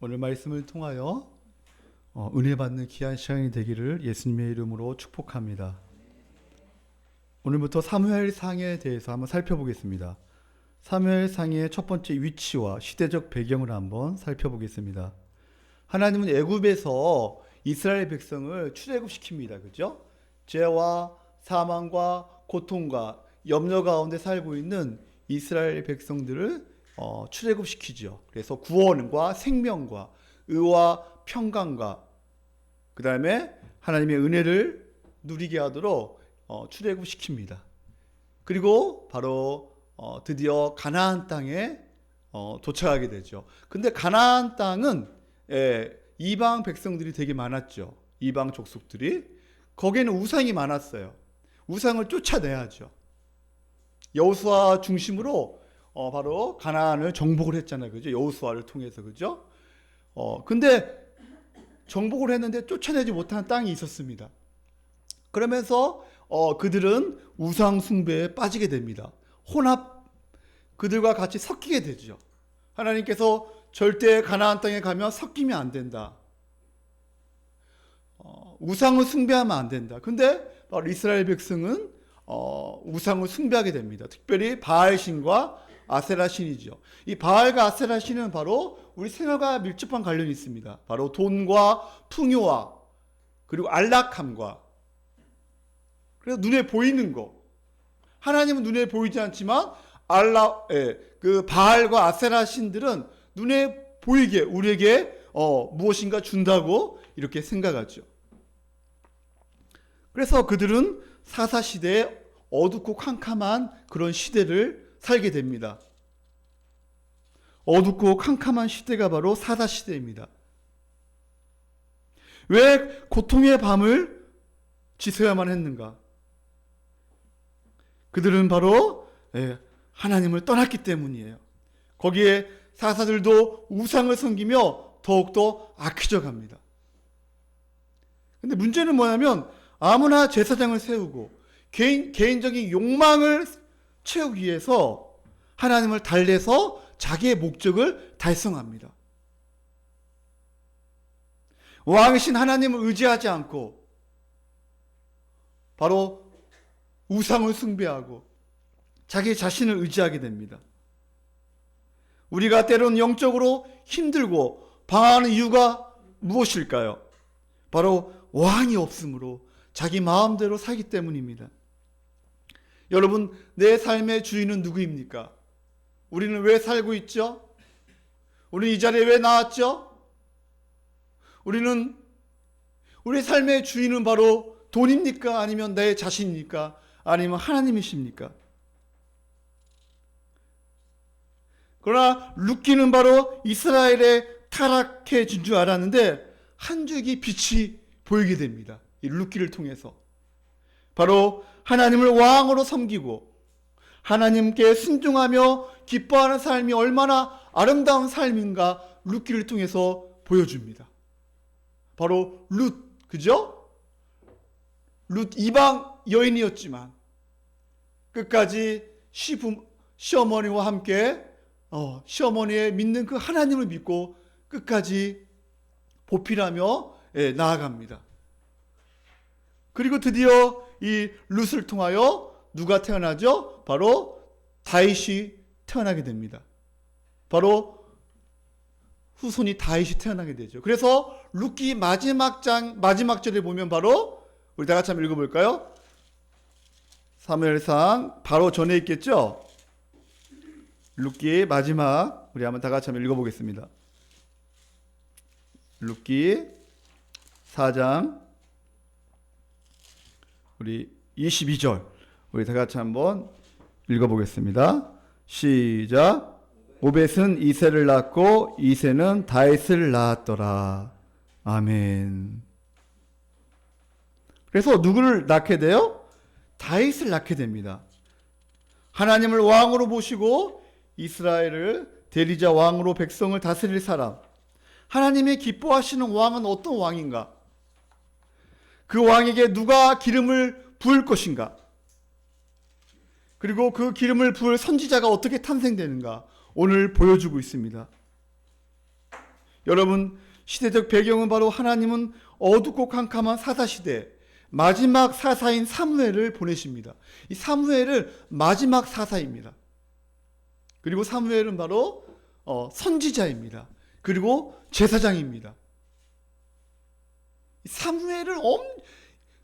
오늘 말씀을 통하여 은혜 받는 귀한 시간이 되기를 예수님의 이름으로 축복합니다. 오늘부터 사무엘상에 대해서 한번 살펴보겠습니다. 사무엘상의 첫 번째 위치와 시대적 배경을 한번 살펴보겠습니다. 하나님은 애굽에서 이스라엘 백성을 출애굽시킵니다. 그죠? 죄와 사망과 고통과 염려 가운데 살고 있는 이스라엘 백성들을 출애굽시키죠. 그래서 구원과 생명과 의와 평강과 그 다음에 하나님의 은혜를 누리게 하도록 출애굽시킵니다. 그리고 바로 드디어 가나안 땅에 도착하게 되죠. 근데 가나안 땅은 이방 백성들이 되게 많았죠. 이방 족속들이. 거기에는 우상이 많았어요. 우상을 쫓아내야죠. 여호수아 중심으로 바로 가나안을 정복을 했잖아요. 그죠? 여호수아를 통해서. 그죠? 근데 정복을 했는데 쫓아내지 못한 땅이 있었습니다. 그러면서 그들은 우상 숭배에 빠지게 됩니다. 그들과 같이 섞이게 되죠. 하나님께서 절대 가나안 땅에 가면 섞이면 안 된다. 우상을 숭배하면 안 된다. 근데 바로 이스라엘 백성은 우상을 숭배하게 됩니다. 특별히 바알신과 아세라 신이죠. 이 바알과 아세라 신은 바로 우리 생활과 밀접한 관련이 있습니다. 바로 돈과 풍요와 그리고 안락함과, 그래서 눈에 보이는 거. 하나님은 눈에 보이지 않지만 그 바알과 아세라 신들은 눈에 보이게 우리에게 무엇인가 준다고 이렇게 생각하죠. 그래서 그들은 사사시대에 어둡고 캄캄한 그런 시대를 살게 됩니다. 어둡고 캄캄한 시대가 바로 사사시대입니다. 왜 고통의 밤을 지새야만 했는가? 그들은 바로 하나님을 떠났기 때문이에요. 거기에 사사들도 우상을 섬기며 더욱더 악해져 갑니다. 근데 문제는 뭐냐면 아무나 제사장을 세우고 개인적인 욕망을 채우기 위해서 하나님을 달래서 자기의 목적을 달성합니다. 왕이신 하나님을 의지하지 않고 바로 우상을 숭배하고 자기 자신을 의지하게 됩니다. 우리가 때론 영적으로 힘들고 방황하는 이유가 무엇일까요? 바로 왕이 없으므로 자기 마음대로 살기 때문입니다. 여러분, 내 삶의 주인은 누구입니까? 우리는 왜 살고 있죠? 우리는 이 자리에 왜 나왔죠? 우리 삶의 주인은 바로 돈입니까? 아니면 내 자신입니까? 아니면 하나님이십니까? 그러나 룻기는 바로 이스라엘에 타락해진 줄 알았는데 한 줄기 빛이 보이게 됩니다. 이 룻기를 통해서. 바로 하나님을 왕으로 섬기고 하나님께 순종하며 기뻐하는 삶이 얼마나 아름다운 삶인가 룻기를 통해서 보여줍니다. 바로 룻, 그죠? 룻 이방 여인이었지만 끝까지 시어머니와 함께 시어머니의 믿는 그 하나님을 믿고 끝까지 보필하며 나아갑니다. 그리고 드디어 이 룻을 통하여 누가 태어나죠? 바로 다윗이 태어나게 됩니다. 바로 후손이 다윗이 태어나게 되죠. 그래서 룻기 마지막 절에 보면 바로 우리 다 같이 한번 읽어볼까요? 사무엘상 바로 전에 있겠죠? 룻기 마지막 우리 한번 다 같이 한번 읽어보겠습니다. 룻기 4장 우리 22절 우리 다 같이 한번 읽어보겠습니다. 시작. 오벳은 이새를 낳고 이새는 다윗을 낳았더라. 아멘. 그래서 누구를 낳게 돼요? 다윗을 낳게 됩니다. 하나님을 왕으로 모시고 이스라엘을 대리자 왕으로 백성을 다스릴 사람. 하나님의 기뻐하시는 왕은 어떤 왕인가? 그 왕에게 누가 기름을 부을 것인가? 그리고 그 기름을 부을 선지자가 어떻게 탄생되는가? 오늘 보여주고 있습니다. 여러분, 시대적 배경은 바로 하나님은 어둡고 캄캄한 사사시대 마지막 사사인 사무엘을 보내십니다. 이 사무엘은 마지막 사사입니다. 그리고 사무엘은 바로 선지자입니다. 그리고 제사장입니다. 사무엘은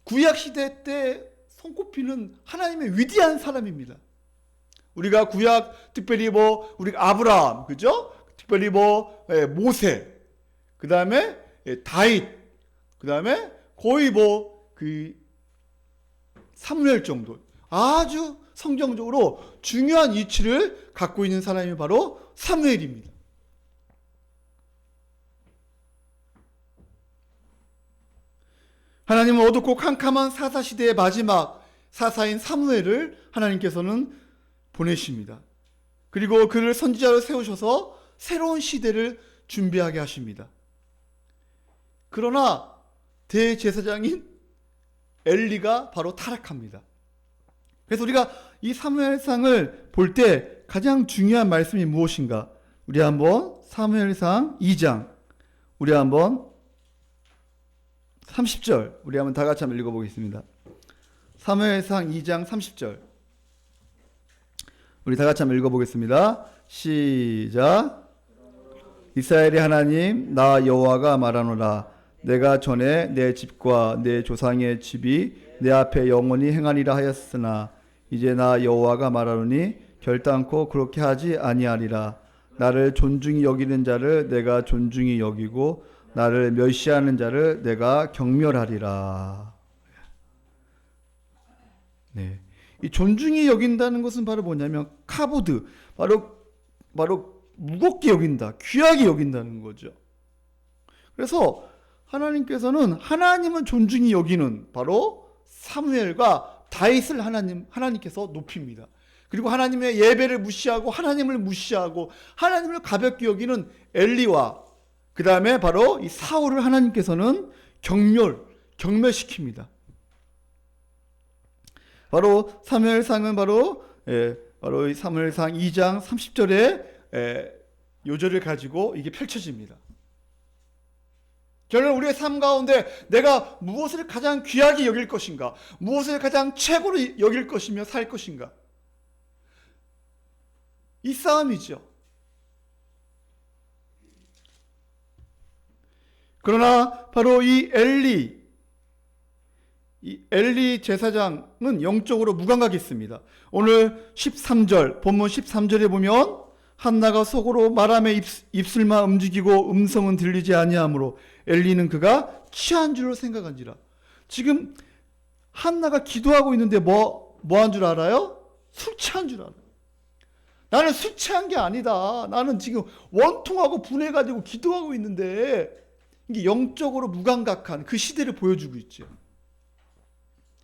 구약시대 때 손꼽히는 하나님의 위대한 사람입니다. 우리가 구약 특별히 우리가 아브라함, 그죠? 특별히 모세, 그 다음에 다윗, 그 다음에 거의 사무엘 정도 아주 성경적으로 중요한 위치를 갖고 있는 사람이 바로 사무엘입니다. 하나님은 어둡고 캄캄한 사사시대의 마지막 사사인 사무엘을 하나님께서는 보내십니다. 그리고 그를 선지자로 세우셔서 새로운 시대를 준비하게 하십니다. 그러나 대제사장인 엘리가 바로 타락합니다. 그래서 우리가 이 사무엘상을 볼 때 가장 중요한 말씀이 무엇인가? 우리 한번 사무엘상 2장 우리 한번 30절 우리 한번 다 같이 한번 읽어보겠습니다. 사무엘상 2장 30절 우리 다 같이 한번 읽어보겠습니다. 시작. 이스라엘의 하나님 나 여호와가 말하노라. 내가 전에 내 집과 내 조상의 집이 내 앞에 영원히 행하리라 하였으나 이제 나 여호와가 말하노니 결단코 그렇게 하지 아니하리라. 나를 존중히 여기는 자를 내가 존중히 여기고 나를 멸시하는 자를 내가 경멸하리라. 네, 이 존중히 여긴다는 것은 바로 뭐냐면 카보드, 바로 무겁게 여긴다, 귀하게 여긴다는 거죠. 그래서 하나님께서는 하나님은 존중히 여기는 바로 사무엘과 다윗을 하나님께서 높입니다. 그리고 하나님의 예배를 무시하고 하나님을 무시하고 하나님을 가볍게 여기는 엘리와 그 다음에 바로 이 사울을 하나님께서는 경멸시킵니다. 바로 사무엘상은 바로 이 사무엘상 2장 30절의 요절을 가지고 이게 펼쳐집니다. 결국 우리의 삶 가운데 내가 무엇을 가장 귀하게 여길 것인가, 무엇을 가장 최고로 여길 것이며 살 것인가, 이 싸움이죠. 그러나 바로 이 엘리 제사장은 영적으로 무감각이 있습니다. 오늘 13절 본문 13절에 보면 한나가 속으로 말하며 입술만 움직이고 음성은 들리지 아니하므로 엘리는 그가 취한 줄로 생각한지라. 지금 한나가 기도하고 있는데 뭐 한 줄 알아요? 술 취한 줄 알아요. 나는 술 취한 게 아니다. 나는 지금 원통하고 분해가지고 기도하고 있는데, 이게 영적으로 무감각한 그 시대를 보여주고 있죠.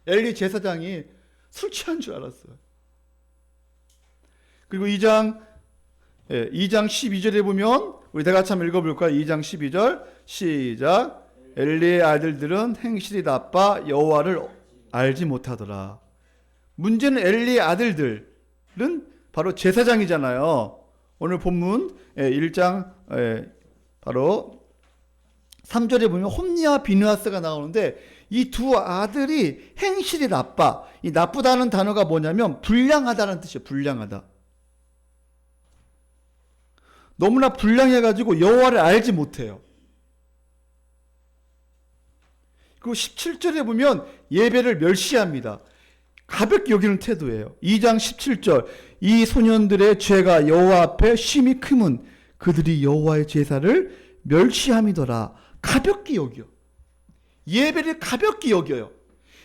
엘리 제사장이 술 취한 줄 알았어요. 그리고 2장 12절에 보면 우리 다 같이 한번 읽어볼까요? 2장 12절 시작. 엘리의 아들들은 행실이 나빠 여호와를 알지 못하더라. 문제는 엘리의 아들들은 바로 제사장이잖아요. 오늘 본문 1장 바로 3절에 보면 홈니와 비느하스가 나오는데 이 두 아들이 행실이 나빠. 이 나쁘다는 단어가 뭐냐면 불량하다는 뜻이에요. 불량하다. 너무나 불량해가지고 여호와를 알지 못해요. 그리고 17절에 보면 예배를 멸시합니다. 가볍게 여기는 태도예요. 2장 17절 이 소년들의 죄가 여호와 앞에 심히 크면 그들이 여호와의 제사를 멸시함이더라. 가볍게 여겨. 예배를 가볍게 여겨요.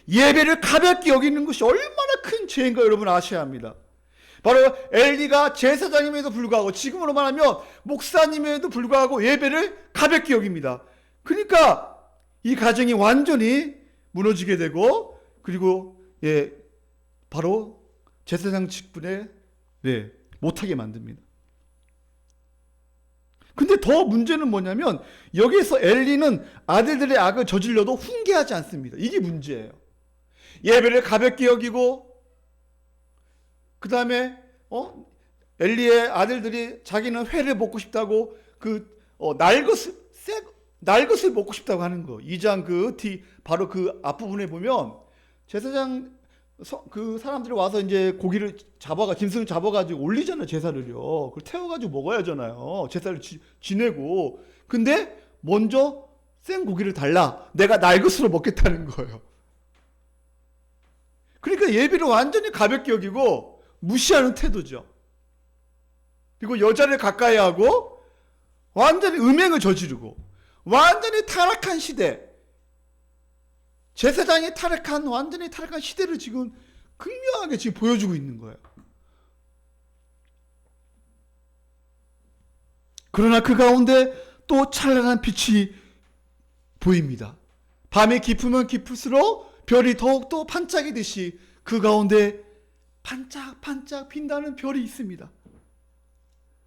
예배를 가볍게 여기는 것이 얼마나 큰 죄인가 여러분 아셔야 합니다. 바로 엘리가 제사장임에도 불구하고, 지금으로 말하면 목사님에도 불구하고 예배를 가볍게 여깁니다. 그러니까 이 가정이 완전히 무너지게 되고, 그리고 바로 제사장 직분에 못하게 만듭니다. 근데 더 문제는 뭐냐면 여기서 엘리는 아들들의 악을 저질러도 훈계하지 않습니다. 이게 문제예요. 예배를 가볍게 여기고, 그 다음에 엘리의 아들들이 자기는 회를 먹고 싶다고 그 날것을 먹고 싶다고 하는 거. 2장 바로 그 앞부분에 보면 제사장 그 사람들이 와서 이제 고기를 짐승을 잡아가지고 올리잖아요, 제사를요. 그걸 태워가지고 먹어야 하잖아요. 제사를 지내고. 근데 먼저 생 고기를 달라. 내가 날것으로 먹겠다는 거예요. 그러니까 예비를 완전히 가볍게 여기고 무시하는 태도죠. 그리고 여자를 가까이 하고 완전히 음행을 저지르고 완전히 타락한 시대, 제사장이 완전히 타락한 시대를 지금 극명하게 지금 보여주고 있는 거예요. 그러나 그 가운데 또 찬란한 빛이 보입니다. 밤이 깊으면 깊을수록 별이 더욱더 반짝이듯이 그 가운데 반짝반짝 빛나는 별이 있습니다.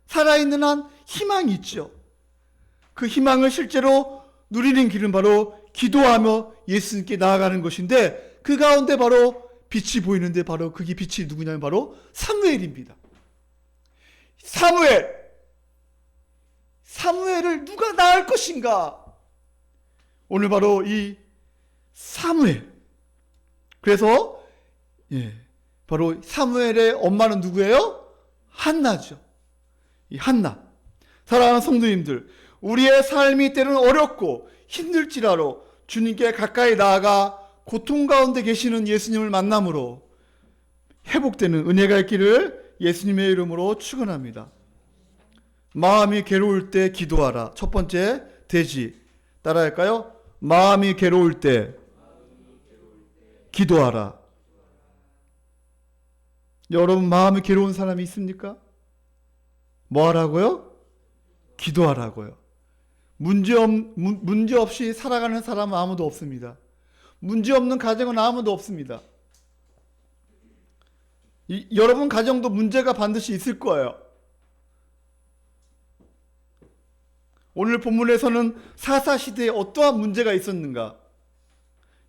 살아있는 한 희망이 있죠. 그 희망을 실제로 누리는 길은 바로 기도하며 예수님께 나아가는 것인데, 그 가운데 바로 빛이 보이는데, 바로 그게 빛이 누구냐면 바로 사무엘입니다. 사무엘을 누가 낳을 것인가? 오늘 바로 이 사무엘. 그래서 바로 사무엘의 엄마는 누구예요? 한나죠. 이 한나. 사랑하는 성도님들, 우리의 삶이 때로는 어렵고 힘들지라도 주님께 가까이 나아가 고통 가운데 계시는 예수님을 만남으로 회복되는 은혜가 있기를 예수님의 이름으로 축원합니다. 마음이 괴로울 때 기도하라. 첫 번째 대지. 따라할까요? 마음이 괴로울 때 기도하라. 여러분, 마음이 괴로운 사람이 있습니까? 뭐 하라고요? 기도하라고요. 문제 없이 살아가는 사람은 아무도 없습니다. 문제 없는 가정은 아무도 없습니다. 여러분 가정도 문제가 반드시 있을 거예요. 오늘 본문에서는 사사시대에 어떠한 문제가 있었는가?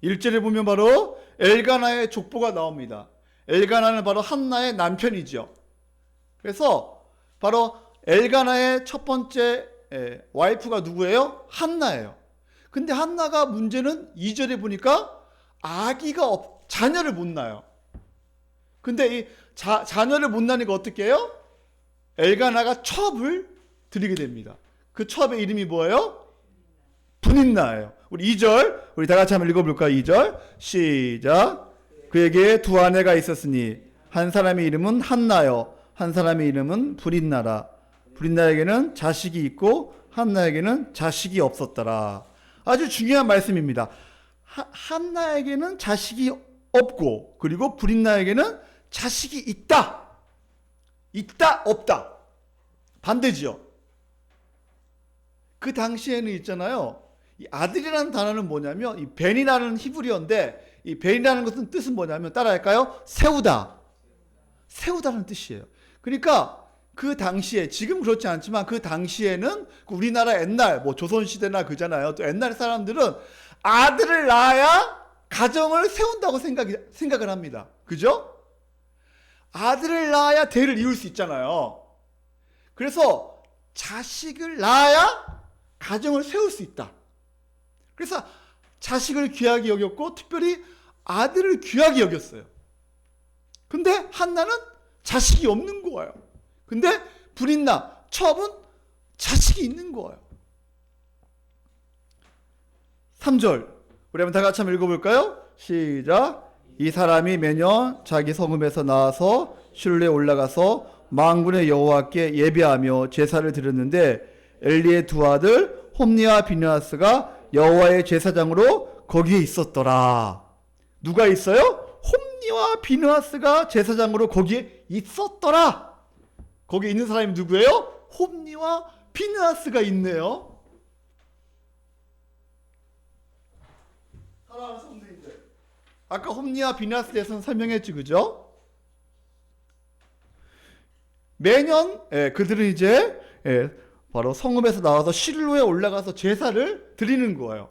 1절에 보면 바로 엘가나의 족보가 나옵니다. 엘가나는 바로 한나의 남편이죠. 그래서 바로 엘가나의 첫 번째 와이프가 누구예요? 한나예요. 근데 한나가 문제는 2절에 보니까 자녀를 못 낳아요. 근데 이 자녀를 못 낳으니까 어떻게 해요? 엘가나가 첩을 드리게 됩니다. 그 첩의 이름이 뭐예요? 분인나예요. 우리 2절 우리 다 같이 한번 읽어볼까요? 2절 시작. 그에게 두 아내가 있었으니 한 사람의 이름은 한나요, 한 사람의 이름은 분인나라. 분인나에게는 자식이 있고 한나에게는 자식이 없었더라. 아주 중요한 말씀입니다. 한나에게는 자식이 없고, 그리고 분인나에게는 자식이 있다. 있다, 없다. 반대지요. 그 당시에는 있잖아요. 이 아들이라는 단어는 뭐냐면 이 벤이라는 히브리어인데, 이 벤이라는 것은 뜻은 뭐냐면 따라할까요? 세우다. 세우다는 뜻이에요. 그러니까 그 당시에, 지금 그렇지 않지만 그 당시에는 우리나라 옛날 조선시대나 그잖아요. 또 옛날 사람들은 아들을 낳아야 가정을 세운다고 생각을 합니다. 그죠? 아들을 낳아야 대를 이을 수 있잖아요. 그래서 자식을 낳아야 가정을 세울 수 있다. 그래서 자식을 귀하게 여겼고 특별히 아들을 귀하게 여겼어요. 근데 한나는 자식이 없는 거예요. 근데 분인나, 첩은 자식이 있는 거예요. 3절 우리 한번 다 같이 한번 읽어볼까요? 시작. 이 사람이 매년 자기 성읍에서 나와서 실로에 올라가서 만군의 여호와께 예배하며 제사를 드렸는데 엘리의 두 아들 홈니와 비느하스가 여호와의 제사장으로 거기에 있었더라. 누가 있어요? 홈니와 비느하스가 제사장으로 거기에 있었더라. 거기에 있는 사람이 누구예요? 홈니와 비느하스가 있네요. 사랑하는 성도님들, 아까 홈니와 비느하스에 대해서는 설명했지, 그죠? 매년 그들은 이제 바로 성읍에서 나와서 실로에 올라가서 제사를 드리는 거예요.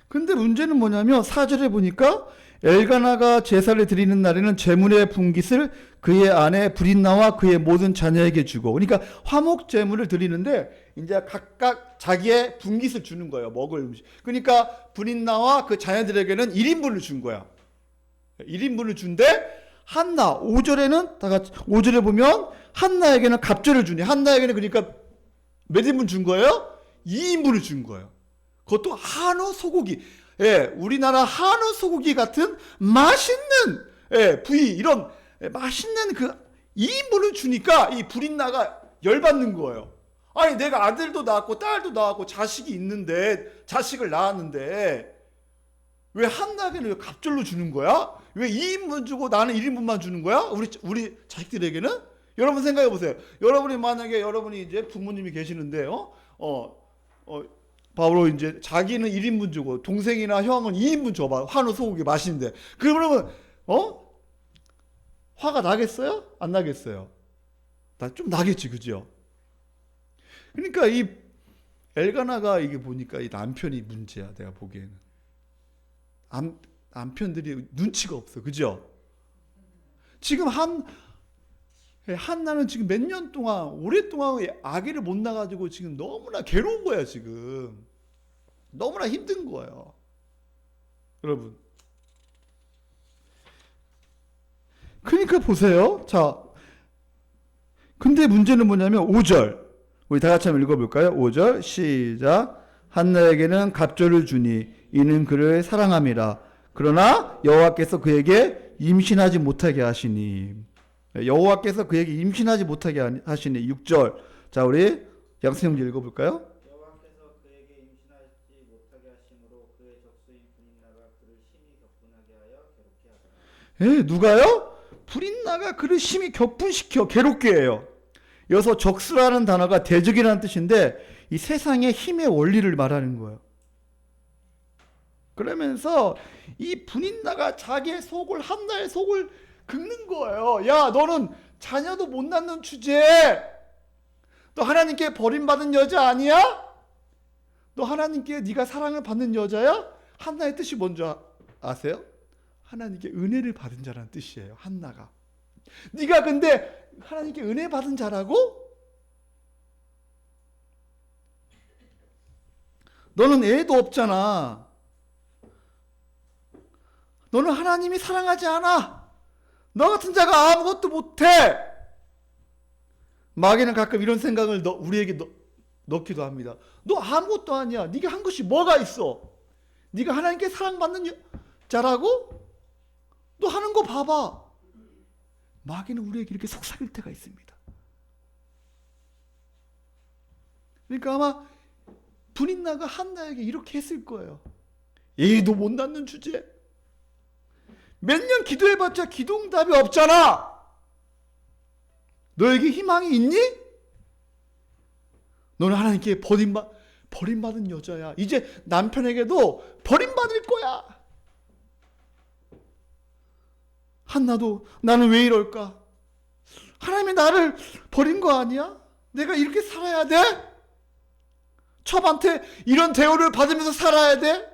근데 문제는 뭐냐면 4절에 보니까 엘가나가 제사를 드리는 날에는 제물의 분깃을 그의 아내 브린나와 그의 모든 자녀에게 주고, 그러니까 화목 제물을 드리는데 이제 각각 자기의 분깃을 주는 거예요. 먹을 음식. 그러니까 브린나와 그 자녀들에게는 1인분을 준 거야. 1인분을 준대. 한나 5절에는 다 같이 5절에 보면 한나에게는 갑절을 주니, 한나에게는 그러니까 몇 인분 준 거예요? 2인분을 준 거예요. 그것도 한우 소고기. 예, 우리나라 한우 소고기 같은 맛있는, 예, 부위, 이런 맛있는 그 2인분을 주니까 이 브린나가 열받는 거예요. 아니, 내가 아들도 낳았고 딸도 낳았고 자식이 있는데, 자식을 낳았는데 왜 한나에게는 왜 갑절로 주는 거야? 왜 2인분 주고 나는 1인분만 주는 거야? 우리 자식들에게는? 여러분 생각해 보세요. 여러분이 만약에 여러분이 이제 부모님이 계시는데, 바로 이제 자기는 1인분 주고 동생이나 형은 2인분 줘봐. 한우 소고기 맛있는데. 그러면 화가 나겠어요? 안 나겠어요? 좀 나겠지, 그죠? 그러니까 이 엘가나가 이게 보니까 이 남편이 문제야, 내가 보기에는. 남편들이 눈치가 없어, 그죠? 지금 한나는 지금 몇 년 동안, 오랫동안 아기를 못 낳아가지고 지금 너무나 괴로운 거야, 지금. 너무나 힘든 거예요. 여러분. 그러니까 보세요. 자, 근데 문제는 뭐냐면 5절. 우리 다 같이 한번 읽어볼까요? 5절 시작. 한나에게는 갑절을 주니 이는 그를 사랑함이라. 그러나 여호와께서 그에게 임신하지 못하게 하시니. 여호와께서 그에게 임신하지 못하게 하시니. 6절. 자, 우리 양세형제 읽어볼까요? 여호와께서 그에게 임신하지 못하게 하심으로 그의 적수인 브린나가 그를 심히 격분하게 하여 괴롭게 하더라. 예, 누가요? 브린나가 그를 심히 격분시켜 괴롭게 해요. 여기서 적수라는 단어가 대적이라는 뜻인데 이 세상의 힘의 원리를 말하는 거예요. 그러면서 이 브린나가 자기의 속을, 한나의 속을 긁는 거예요. 야, 너는 자녀도 못 낳는 주제에 너 하나님께 버림받은 여자 아니야? 너 하나님께 네가 사랑을 받는 여자야? 한나의 뜻이 뭔지 아세요? 하나님께 은혜를 받은 자라는 뜻이에요. 한나가. 네가 근데 하나님께 은혜 받은 자라고? 너는 애도 없잖아. 너는 하나님이 사랑하지 않아. 너 같은 자가 아무것도 못해. 마귀는 가끔 이런 생각을 우리에게 넣기도 합니다. 너 아무것도 아니야. 네가 한 것이 뭐가 있어? 네가 하나님께 사랑받는 자라고? 너 하는 거 봐봐. 마귀는 우리에게 이렇게 속삭일 때가 있습니다. 그러니까 아마 브린나가 한나에게 이렇게 했을 거예요. 얘도 못 낳는 주제. 몇 년 기도해봤자 기도응답이 없잖아. 너에게 희망이 있니? 너는 하나님께 버림받은 여자야. 이제 남편에게도 버림받을 거야. 한나도 나는 왜 이럴까? 하나님이 나를 버린 거 아니야? 내가 이렇게 살아야 돼? 첩한테 이런 대우를 받으면서 살아야 돼?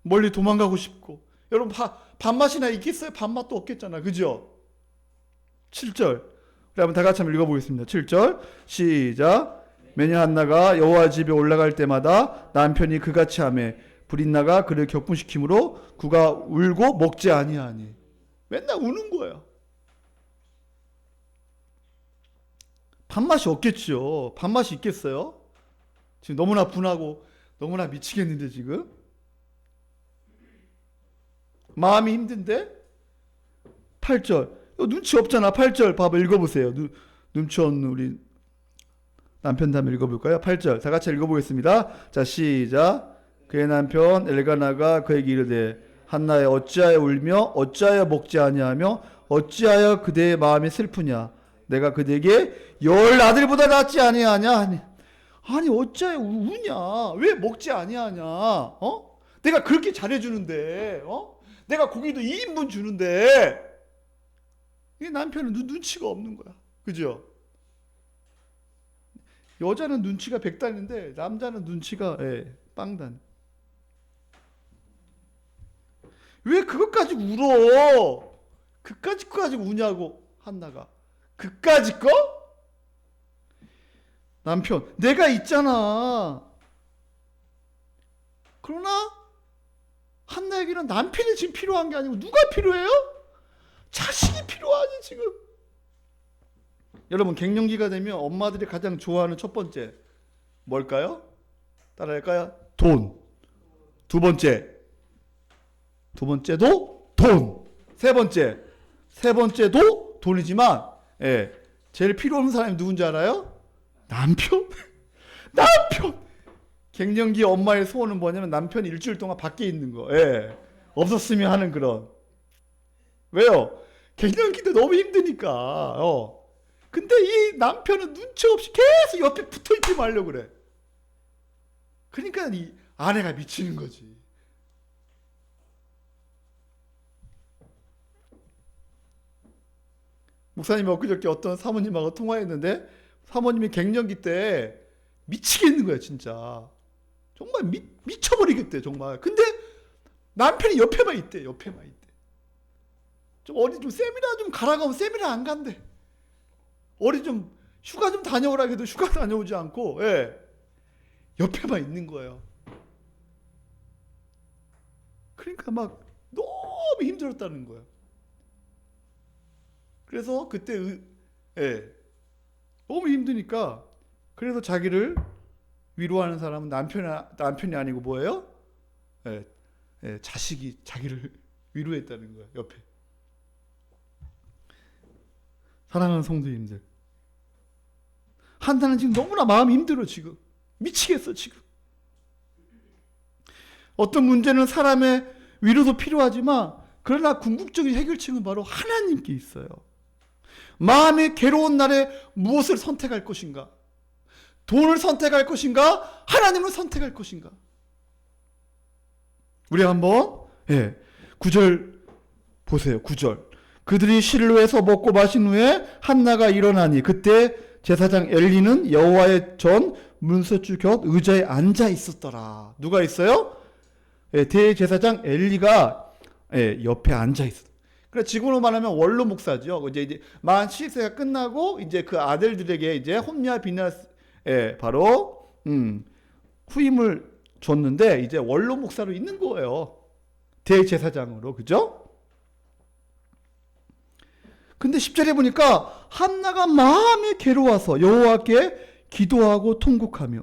멀리 도망가고 싶고. 여러분 밥맛이나 있겠어요? 밥맛도 없겠잖아. 그죠? 7절. 우리 한번 다 같이 한번 읽어보겠습니다. 7절 시작. 매년 한나가 여호와 집에 올라갈 때마다 남편이 그같이 하매 브린나가 그를 격분시키므로 그가 울고 먹지 아니하니. 맨날 우는 거예요. 밥맛이 없겠죠. 밥맛이 있겠어요? 지금 너무나 분하고 너무나 미치겠는데 지금 마음이 힘든데 8절 눈치 없잖아. 8절 봐봐 읽어보세요. 눈치 없는 우리 남편 다음에 읽어볼까요? 8절 다 같이 읽어보겠습니다. 자 시작. 그의 남편 엘가나가 그에게 이르되 한나여 어찌하여 울며 어찌하여 먹지 아니하며 어찌하여 그대의 마음이 슬프냐. 내가 그대에게 10 아들보다 낫지 아니하냐. 아니 어찌하여 우냐. 왜 먹지 아니하냐. 내가 그렇게 잘해주는데 내가 고기도 2인분 주는데. 이 남편은 눈치가 없는 거야. 그죠? 여자는 눈치가 100단인데 남자는 눈치가 빵단. 왜 그것까지 울어? 그까짓 거 가지고 우냐고 한나가. 그까짓 거? 남편, 내가 있잖아. 그러나 한나에게는 남편이 지금 필요한 게 아니고 누가 필요해요? 자식이 필요하지 지금. 여러분, 갱년기가 되면 엄마들이 가장 좋아하는 첫 번째 뭘까요? 따라할까요? 돈. 두 번째도 돈. 세 번째도 돈이지만, 예, 제일 필요 없는 사람이 누군지 알아요? 남편. 남편. 갱년기 엄마의 소원은 뭐냐면 남편이 일주일 동안 밖에 있는 거. 예, 없었으면 하는 그런. 왜요? 갱년기 때 너무 힘드니까. 근데 이 남편은 눈치 없이 계속 옆에 붙어 있지 말려고 그래. 그러니까 이 아내가 미치는 거지. 목사님이 엊그저께 어떤 사모님하고 통화했는데 사모님이 갱년기 때 미치겠는 거야 진짜. 정말 미쳐버리겠대 정말. 근데 남편이 옆에만 있대. 좀 어디 좀 세미나 좀 가라고 하면 세미나 안 간대. 어디 좀 휴가 좀 다녀오라 해도 휴가 다녀오지 않고, 예, 옆에만 있는 거예요. 그러니까 막 너무 힘들었다는 거예요. 그래서 그때 예, 너무 힘드니까 그래서 자기를 위로하는 사람은 남편이 아니고 뭐예요? 예, 예, 자식이 자기를 위로했다는 거예요. 옆에. 사랑하는 성도님들, 한나는 지금 너무나 마음이 힘들어. 지금 미치겠어. 지금 어떤 문제는 사람의 위로도 필요하지만 그러나 궁극적인 해결책은 바로 하나님께 있어요. 마음이 괴로운 날에 무엇을 선택할 것인가? 돈을 선택할 것인가? 하나님을 선택할 것인가? 우리 한번 9절 보세요. 9절. 그들이 실로에서 먹고 마신 후에 한나가 일어나니 그때 제사장 엘리는 여호와의 전 문서주 곁 의자에 앉아 있었더라. 누가 있어요? 대제사장 엘리가 옆에 앉아 있어. 그래, 지금으로 말하면 원로 목사죠. 이제 만 7세가 끝나고 이제 그 아들들에게 이제 홈리아 비나스 바로 후임을 줬는데 이제 원로 목사로 있는 거예요. 대제사장으로. 그죠? 근데 10절에 보니까 한나가 마음이 괴로워서 여호와께 기도하고 통곡하며.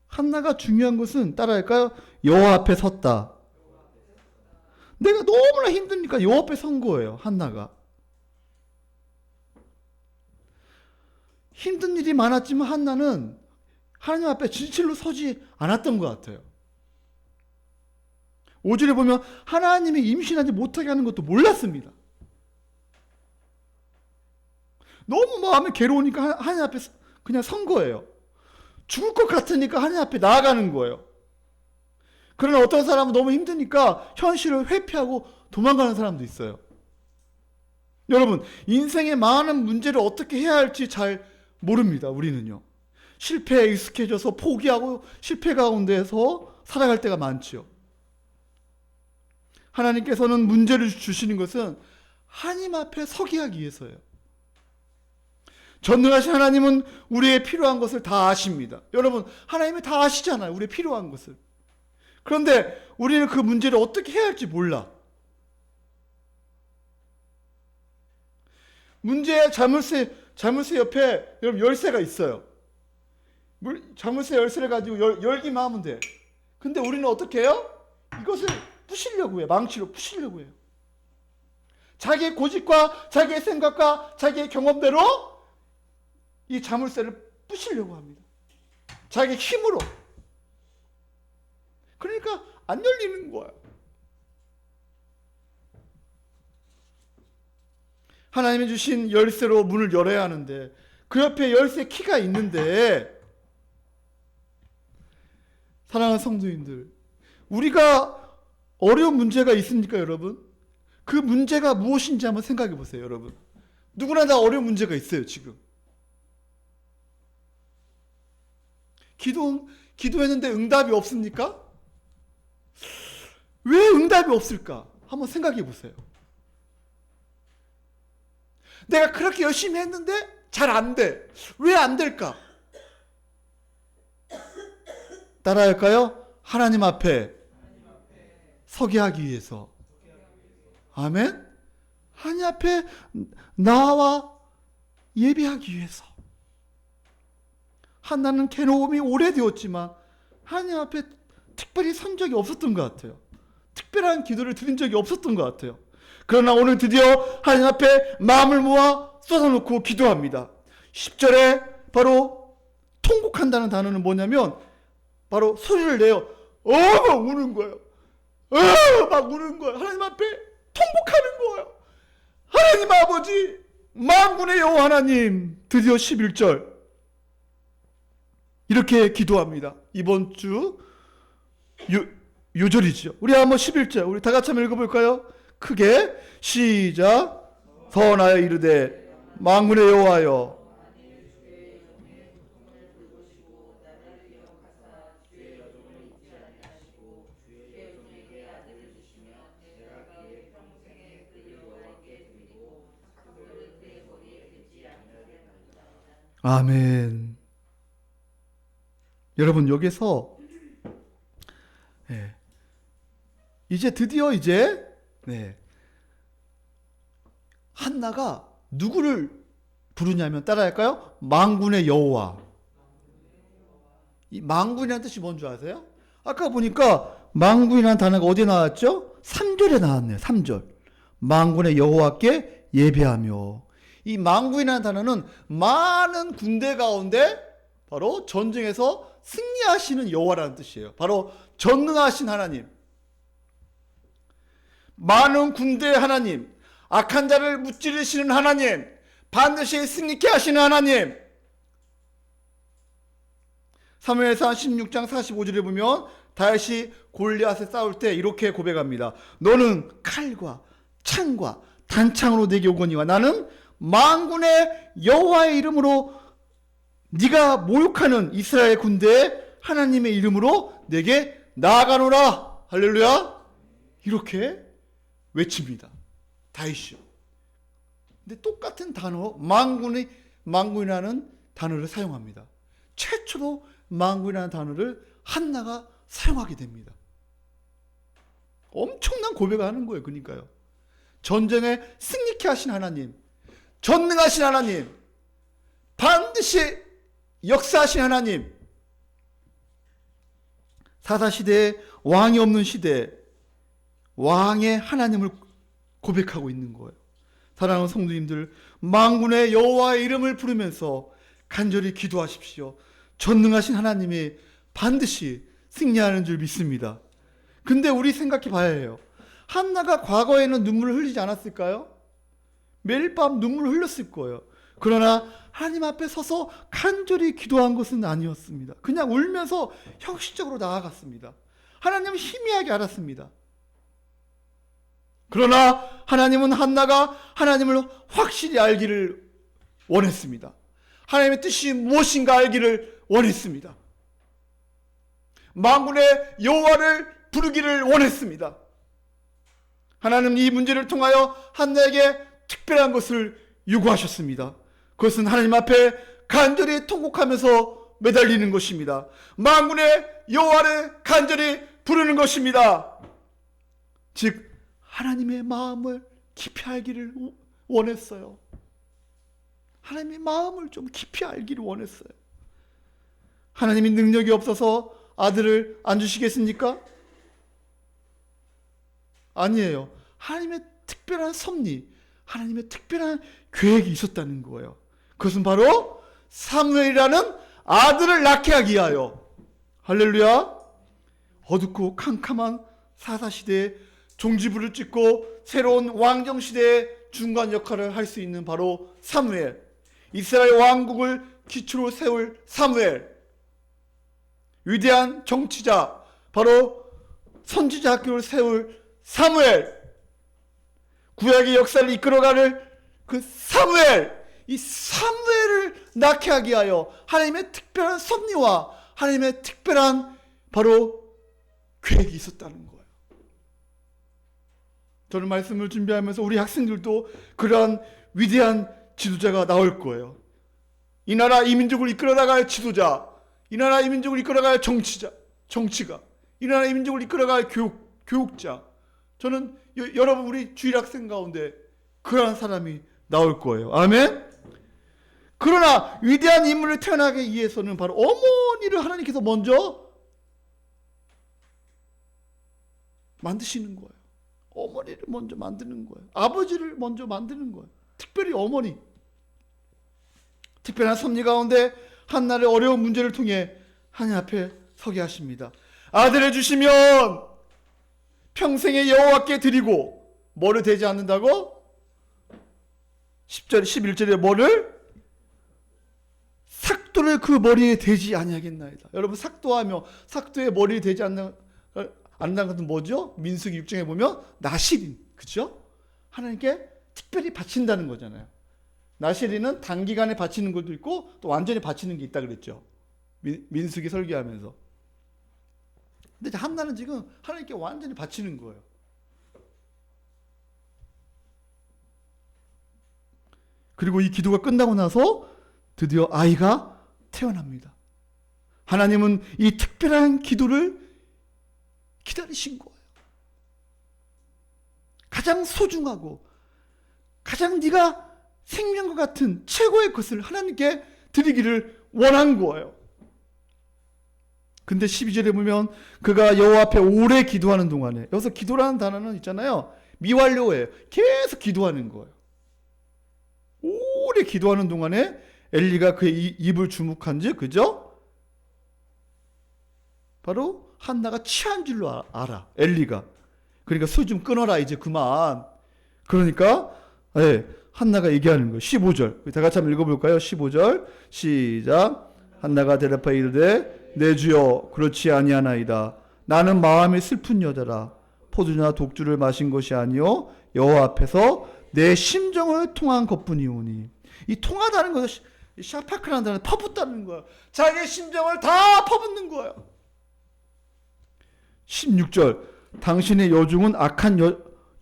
한나가 중요한 것은 따라할까요? 여호와 앞에 섰다. 내가 너무나 힘드니까 여호와 앞에 선 거예요. 한나가. 힘든 일이 많았지만 한나는 하나님 앞에 진실로 서지 않았던 것 같아요. 5절에 보면 하나님이 임신하지 못하게 하는 것도 몰랐습니다. 너무 마음이 괴로우니까 하나님 앞에 그냥 선 거예요. 죽을 것 같으니까 하나님 앞에 나아가는 거예요. 그러나 어떤 사람은 너무 힘드니까 현실을 회피하고 도망가는 사람도 있어요. 여러분, 인생의 많은 문제를 어떻게 해야 할지 잘 모릅니다. 우리는요. 실패에 익숙해져서 포기하고 실패 가운데에서 살아갈 때가 많지요. 하나님께서는 문제를 주시는 것은 하나님 앞에 서게 하기 위해서예요. 전능하신 하나님은 우리의 필요한 것을 다 아십니다. 여러분, 하나님이 다 아시잖아요. 우리의 필요한 것을. 그런데 우리는 그 문제를 어떻게 해야 할지 몰라. 문제의 자물쇠 옆에 여러분 열쇠가 있어요. 자물쇠 열쇠를 가지고 열기만 하면 돼. 근데 우리는 어떻게 해요? 이것을 부시려고 해요. 망치로 부시려고 해요. 자기의 고집과 자기의 생각과 자기의 경험대로 이 자물쇠를 부시려고 합니다. 자기의 힘으로. 그러니까 안 열리는 거야. 하나님이 주신 열쇠로 문을 열어야 하는데 그 옆에 열쇠 키가 있는데, 사랑하는 성도님들, 우리가 어려운 문제가 있습니까, 여러분? 그 문제가 무엇인지 한번 생각해 보세요, 여러분. 누구나 다 어려운 문제가 있어요, 지금. 기도했는데 응답이 없습니까? 왜 응답이 없을까? 한번 생각해 보세요. 내가 그렇게 열심히 했는데 잘 안 돼. 왜 안 될까? 따라할까요? 하나님 앞에 서게 하기 위해서. 아멘? 하나님 앞에 나와 예배하기 위해서. 한나는 괴로움이 오래되었지만 하나님 앞에 특별히 선 적이 없었던 것 같아요. 특별한 기도를 드린 적이 없었던 것 같아요. 그러나 오늘 드디어 하나님 앞에 마음을 모아 쏟아놓고 기도합니다. 10절에 바로 통곡한다는 단어는 뭐냐면 바로 소리를 내요. 막 우는 거예요. 막 우는 거예요. 하나님 앞에 통곡하는 거예요. 하나님 아버지, 만군의 여호와 하나님. 드디어 11절 이렇게 기도합니다. 이번 주 요절이죠. 우리 한번 11절 우리 다 같이 한번 읽어볼까요? 크게 시작. 선하여 이르되 만군의 여호와여 아멘. 여러분 여기서 이제 드디어 한나가 누구를 부르냐면 따라할까요? 만군의 여호와. 이 만군이라는 뜻이 뭔지 아세요? 아까 보니까 만군이라는 단어가 어디에 나왔죠? 3절에 나왔네요. 3절. 만군의 여호와께 예배하며. 이 만군이라는 단어는 많은 군대 가운데 바로 전쟁에서 승리하시는 여호와라는 뜻이에요. 바로 전능하신 하나님. 많은 군대의 하나님, 악한 자를 무찌르시는 하나님, 반드시 승리케 하시는 하나님. 사무엘상 16장 45절에 보면 다윗이 골리앗에 싸울 때 이렇게 고백합니다. 너는 칼과 창과 단창으로 내게 오거니와 나는 만군의 여호와의 이름으로 네가 모욕하는 이스라엘 군대의 하나님의 이름으로 내게 나아가노라. 할렐루야. 이렇게 외칩니다. 다윗이요. 근데 똑같은 단어 만군이라는 단어를 사용합니다. 최초로 만군이라는 단어를 한나가 사용하게 됩니다. 엄청난 고백을 하는 거예요. 그러니까요. 전쟁에 승리케 하신 하나님, 전능하신 하나님, 반드시 역사하신 하나님, 사사시대에 왕이 없는 시대에 왕의 하나님을 고백하고 있는 거예요. 사랑하는 성도님들, 만군의 여호와의 이름을 부르면서 간절히 기도하십시오. 전능하신 하나님이 반드시 승리하는 줄 믿습니다. 근데 우리 생각해 봐야 해요. 한나가 과거에는 눈물을 흘리지 않았을까요? 매일 밤 눈물을 흘렸을 거예요. 그러나 하나님 앞에 서서 간절히 기도한 것은 아니었습니다. 그냥 울면서 형식적으로 나아갔습니다. 하나님은 희미하게 알았습니다. 그러나 하나님은 한나가 하나님을 확실히 알기를 원했습니다. 하나님의 뜻이 무엇인가 알기를 원했습니다. 만군의 여호와를 부르기를 원했습니다. 하나님은 이 문제를 통하여 한나에게 특별한 것을 요구하셨습니다. 그것은 하나님 앞에 간절히 통곡하면서 매달리는 것입니다. 만군의 여호와를 간절히 부르는 것입니다. 즉 하나님의 마음을 깊이 알기를 원했어요. 하나님의 마음을 좀 깊이 알기를 원했어요. 하나님이 능력이 없어서 아들을 안 주시겠습니까? 아니에요. 하나님의 특별한 섭리, 하나님의 특별한 계획이 있었다는 거예요. 그것은 바로 사무엘이라는 아들을 낳게 하기 위하여. 할렐루야. 어둡고 캄캄한 사사시대에 종지부를 찍고 새로운 왕정시대의 중간 역할을 할 수 있는 바로 사무엘. 이스라엘 왕국을 기초로 세울 사무엘. 위대한 정치자, 바로 선지자 학교를 세울 사무엘. 구약의 역사를 이끌어가는 그 사무엘. 이 사무엘을 낳게 하기 위하여 하나님의 특별한 섭리와 하나님의 특별한 바로 계획이 있었다는 거예요. 저는 말씀을 준비하면서 우리 학생들도 그러한 위대한 지도자가 나올 거예요. 이 나라 이 민족을 이끌어 나갈 지도자, 이 나라 이 민족을 이끌어 나갈 정치가, 이 나라 이 민족을 이끌어 나갈 교육자. 저는 여러분 우리 주일 학생 가운데 그러한 사람이 나올 거예요. 아멘. 그러나 위대한 인물을 태어나게 위해서는 바로 어머니를 하나님께서 먼저 만드시는 거예요. 어머니를 먼저 만드는 거예요. 아버지를 먼저 만드는 거예요. 특별히 어머니. 특별한 섭리 가운데 한나를 어려운 문제를 통해 하나님 앞에 서게 하십니다. 아들을 주시면 평생에 여호와께 드리고 뭐를 대지 않는다고? 10절 11절에 뭐를? 삭도를 그 머리에 대지 아니하겠나이다. 여러분 삭도하며 삭도에 머리에 대지 않는다는 것은 뭐죠? 민수기 6장에 보면 나실인, 그렇죠? 하나님께 특별히 바친다는 거잖아요. 나실인은 단기간에 바치는 것도 있고 또 완전히 바치는 게 있다 그랬죠. 민수기 설계하면서. 근데 한나는 지금 하나님께 완전히 바치는 거예요. 그리고 이 기도가 끝나고 나서 드디어 아이가 태어납니다. 하나님은 이 특별한 기도를 기다리신 거예요. 가장 소중하고 가장 네가 생명과 같은 최고의 것을 하나님께 드리기를 원한 거예요. 근데 12절에 보면 그가 여호와 앞에 오래 기도하는 동안에, 여기서 기도라는 단어는 있잖아요, 미완료예요. 계속 기도하는 거예요. 오래 기도하는 동안에 엘리가 그의 입을 주목한즉, 그죠? 바로 한나가 취한 줄로 알아. 엘리가. 그러니까 술 좀 끊어라 이제 그만. 그러니까 한나가 얘기하는 거예요. 15절. 다 같이 한번 읽어볼까요? 15절 시작. 한나가 대답하여 이르되 내 주여 그렇지 아니하나이다. 나는 마음이 슬픈 여자라. 포도주나 독주를 마신 것이 아니요 여호와 앞에서 내 심정을 통한 것뿐이오니. 이 통하다는 것은 샤파크라는 단어는 퍼붓다는 거예요. 자기의 심정을 다 퍼붓는 거예요. 16절 당신의 여중은 악한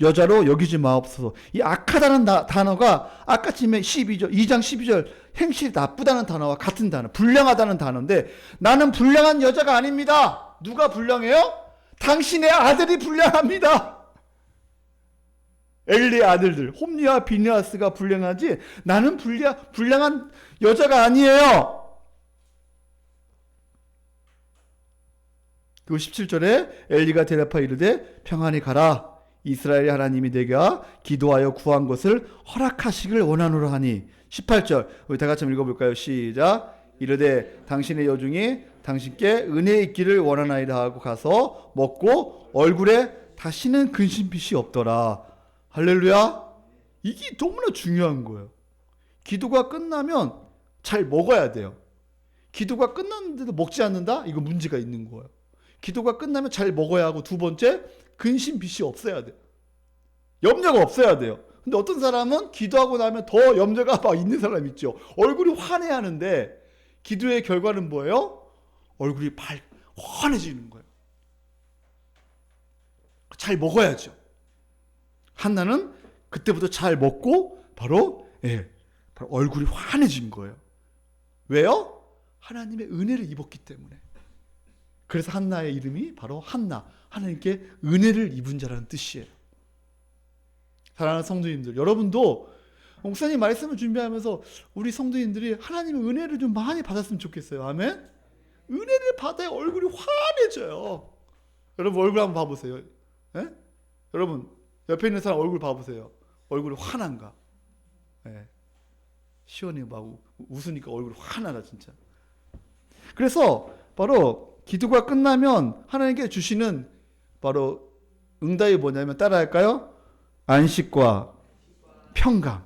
여자로 여기지 마옵소서. 이 악하다는 단어가 아까 전에 2장 12절 행실이 나쁘다는 단어와 같은 단어, 불량하다는 단어인데 나는 불량한 여자가 아닙니다. 누가 불량해요? 당신의 아들이 불량합니다. 엘리의 아들들 홈리와 비느하스가 불량하지 나는 불량한 여자가 아니에요. 그리고 17절에 엘리가 대답하여 이르되 평안히 가라. 이스라엘의 하나님이 내가 기도하여 구한 것을 허락하시길 원하노라 하니. 18절 우리 다 같이 읽어볼까요? 시작. 이르되 당신의 여중이 당신께 은혜 있기를 원하나이다 하고 가서 먹고 얼굴에 다시는 근심빛이 없더라. 할렐루야. 이게 너무나 중요한 거예요. 기도가 끝나면 잘 먹어야 돼요. 기도가 끝났는데도 먹지 않는다? 이거 문제가 있는 거예요. 기도가 끝나면 잘 먹어야 하고, 두 번째 근심빛이 없어야 돼요. 염려가 없어야 돼요. 근데 어떤 사람은 기도하고 나면 더 염려가 막 있는 사람 있죠. 얼굴이 환해야 하는데 기도의 결과는 뭐예요? 얼굴이 환해지는 거예요. 잘 먹어야죠. 한나는 그때부터 잘 먹고 바로 얼굴이 환해진 거예요. 왜요? 하나님의 은혜를 입었기 때문에. 그래서 한나의 이름이 바로 한나, 하나님께 은혜를 입은 자라는 뜻이에요. 사랑하는 성도님들, 여러분도 목사님 말씀을 준비하면서 우리 성도님들이 하나님의 은혜를 좀 많이 받았으면 좋겠어요. 아멘? 은혜를 받아야 얼굴이 환해져요. 여러분 얼굴 한번 봐보세요. 예? 여러분 옆에 있는 사람 얼굴 봐보세요. 얼굴이 환한가? 시원해 막 웃으니까 얼굴이 환하다 진짜. 그래서 바로 기도가 끝나면 하나님께 주시는 바로 응답이 뭐냐면 따라할까요? 안식과 평강.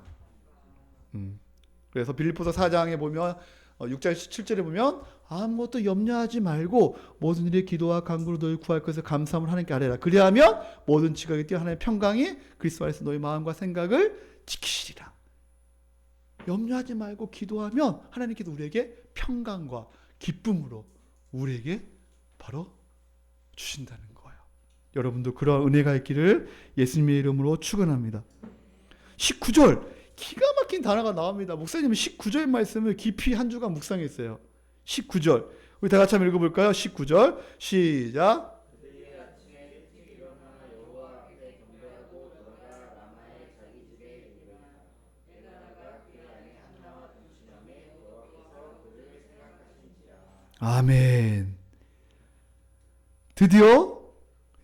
그래서 빌립보서 4장에 보면 6장 17절에 보면 아무것도 염려하지 말고 모든 일에 기도와 간구로 너희 구할 것을 감사함을 하나님께 아뢰라. 그리하면 모든 지각에 뛰어 하나님의 평강이 그리스도 안에서 너희 마음과 생각을 지키시리라. 염려하지 말고 기도하면 하나님께서 우리에게 평강과 기쁨으로 우리에게 바로 주신다는 거예요. 여러분도 그러한 은혜가 있기를 예수님의 이름으로 축원합니다. 19절 기가 막힌 단어가 나옵니다. 목사님은 19절 말씀을 깊이 한 주간 묵상했어요. 19절 우리 다 같이 한번 읽어볼까요? 19절 시작. 아멘. 드디어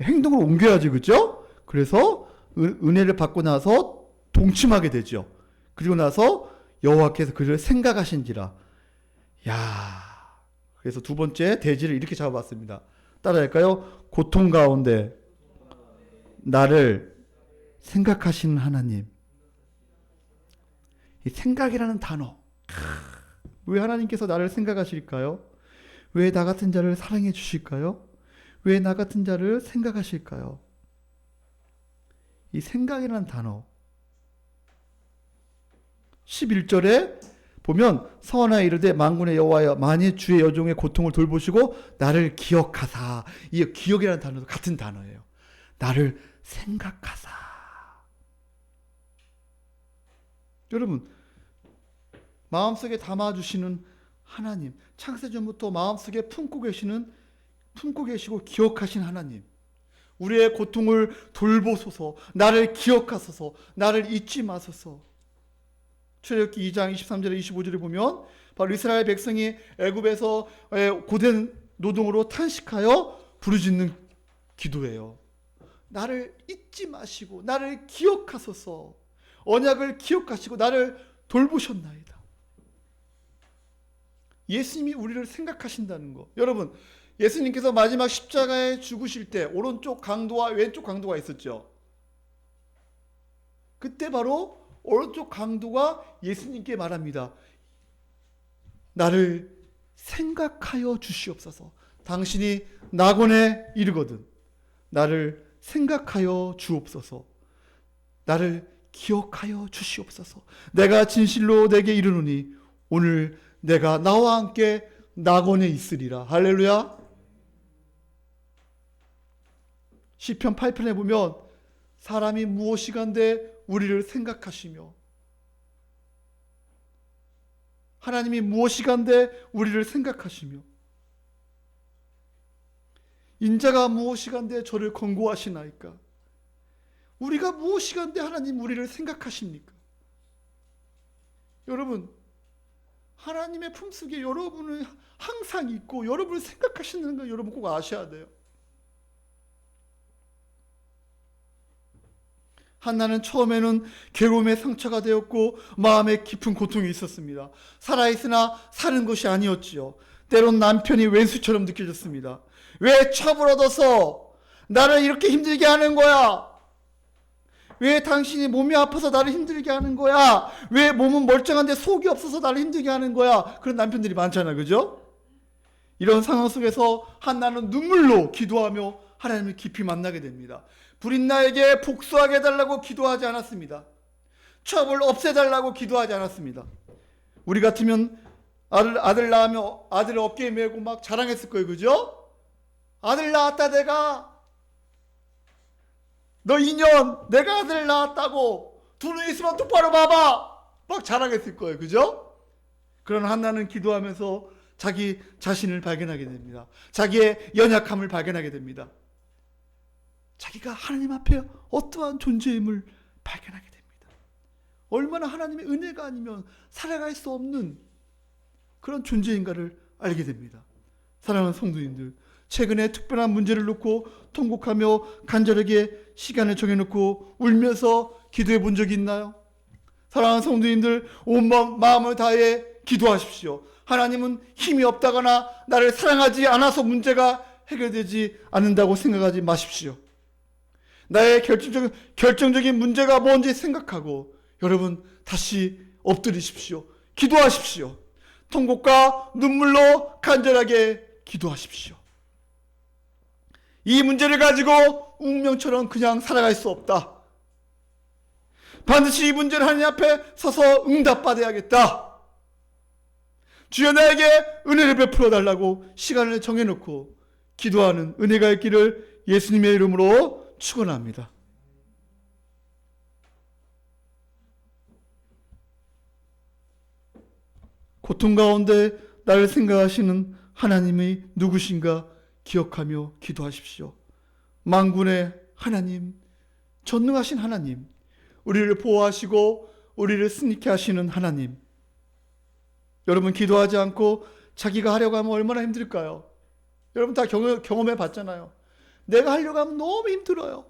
행동을 옮겨야지, 그죠? 그래서 은혜를 받고 나서 동침하게 되죠. 그리고 나서 여호와께서 그를 생각하신지라. 야, 그래서 두 번째 대지를 이렇게 잡아봤습니다. 따라할까요? 고통 가운데 나를 생각하시는 하나님. 이 생각이라는 단어. 왜 하나님께서 나를 생각하실까요? 왜 나 같은 자를 사랑해 주실까요? 왜 나 같은 자를 생각하실까요? 이 생각이라는 단어. 11절에 보면 서원하여 이르되 만군의 여호와여 만일 주의 여종의 고통을 돌보시고 나를 기억하사. 이 기억이라는 단어도 같은 단어예요. 나를 생각하사. 여러분 마음속에 담아주시는 하나님, 창세전부터 마음속에 품고 계시고 기억하신 하나님, 우리의 고통을 돌보소서, 나를 기억하소서, 나를 잊지 마소서. 출애굽기 2장 23절에 25절에 보면 바로 이스라엘 백성이 애굽에서 고된 노동으로 탄식하여 부르짖는 기도예요. 나를 잊지 마시고 나를 기억하소서, 언약을 기억하시고 나를 돌보셨나이다. 예수님이 우리를 생각하신다는 거. 여러분 예수님께서 마지막 십자가에 죽으실 때 오른쪽 강도와 왼쪽 강도가 있었죠. 그때 바로 오른쪽 강도가 예수님께 말합니다. 나를 생각하여 주시옵소서. 당신이 낙원에 이르거든 나를 생각하여 주옵소서. 나를 기억하여 주시옵소서. 내가 진실로 내게 이르노니 오늘 내가 나와 함께 낙원에 있으리라. 할렐루야. 시편 8편에 보면 사람이 무엇이간데 우리를 생각하시며 하나님이 무엇이간데 우리를 생각하시며 인자가 무엇이간데 저를 권고하시나이까. 우리가 무엇이간데 하나님 우리를 생각하십니까? 여러분 하나님의 품속에 여러분은 항상 있고 여러분을 생각하시는 걸 여러분 꼭 아셔야 돼요. 한나는 처음에는 괴로움의 상처가 되었고 마음에 깊은 고통이 있었습니다. 살아있으나 사는 것이 아니었지요. 때론 남편이 왼수처럼 느껴졌습니다. 왜 첩을 얻어서 나를 이렇게 힘들게 하는 거야? 왜 당신이 몸이 아파서 나를 힘들게 하는 거야? 왜 몸은 멀쩡한데 속이 없어서 나를 힘들게 하는 거야? 그런 남편들이 많잖아요, 그죠? 이런 상황 속에서 한나는 눈물로 기도하며 하나님을 깊이 만나게 됩니다. 불인 나에게 복수하게 해달라고 기도하지 않았습니다. 첩을 없애달라고 기도하지 않았습니다. 우리 같으면 아들 낳으면 아들을 어깨에 메고 막 자랑했을 거예요, 그죠? 아들 낳았다 내가. 너 2년 내가 아들 낳았다고 두 눈 있으면 똑바로 봐봐 막 자랑했을 거예요, 그죠? 그러나 한나는 기도하면서 자기 자신을 발견하게 됩니다. 자기의 연약함을 발견하게 됩니다. 자기가 하나님 앞에 어떠한 존재임을 발견하게 됩니다. 얼마나 하나님의 은혜가 아니면 살아갈 수 없는 그런 존재인가를 알게 됩니다. 사랑하는 성도님들, 최근에 특별한 문제를 놓고 통곡하며 간절하게 시간을 정해놓고 울면서 기도해 본 적이 있나요? 사랑하는 성도님들, 온 마음을 다해 기도하십시오. 하나님은 힘이 없다거나 나를 사랑하지 않아서 문제가 해결되지 않는다고 생각하지 마십시오. 나의 결정적인 문제가 뭔지 생각하고 여러분 다시 엎드리십시오. 기도하십시오. 통곡과 눈물로 간절하게 기도하십시오. 이 문제를 가지고 운명처럼 그냥 살아갈 수 없다. 반드시 이 문제를 하나님 앞에 서서 응답받아야겠다. 주여 나에게 은혜를 베풀어 달라고 시간을 정해놓고 기도하는 은혜가 있기를 예수님의 이름으로 축원합니다. 고통 가운데 나를 생각하시는 하나님이 누구신가 기억하며 기도하십시오. 만군의 하나님, 전능하신 하나님, 우리를 보호하시고 우리를 승리케 하시는 하나님. 여러분, 기도하지 않고 자기가 하려고 하면 얼마나 힘들까요? 여러분 다 경험해 봤잖아요. 내가 하려고 하면 너무 힘들어요.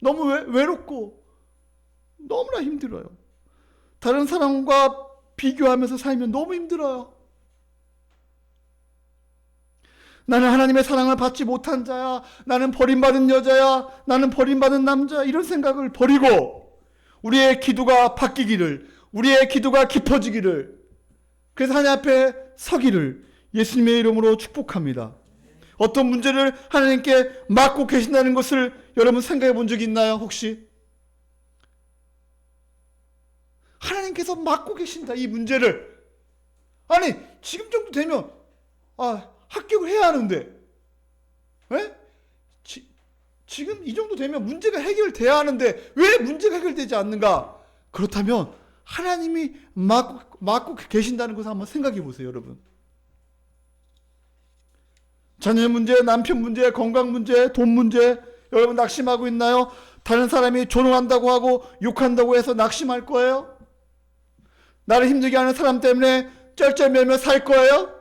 너무 외롭고 너무나 힘들어요. 다른 사람과 비교하면서 살면 너무 힘들어요. 나는 하나님의 사랑을 받지 못한 자야, 나는 버림받은 여자야, 나는 버림받은 남자야, 이런 생각을 버리고 우리의 기도가 바뀌기를, 우리의 기도가 깊어지기를, 그래서 하나님 앞에 서기를 예수님의 이름으로 축복합니다. 어떤 문제를 하나님께 맡고 계신다는 것을 여러분 생각해 본 적이 있나요? 혹시? 하나님께서 맡고 계신다, 이 문제를. 아니, 지금 정도 되면 합격을 해야 하는데, 지금 이 정도 되면 문제가 해결돼야 하는데 왜 문제가 해결되지 않는가? 그렇다면 하나님이 맡고 계신다는 것을 한번 생각해 보세요, 여러분. 자녀 문제, 남편 문제, 건강 문제, 돈 문제, 여러분 낙심하고 있나요? 다른 사람이 조롱한다고 하고 욕한다고 해서 낙심할 거예요? 나를 힘들게 하는 사람 때문에 쩔쩔매며 살 거예요?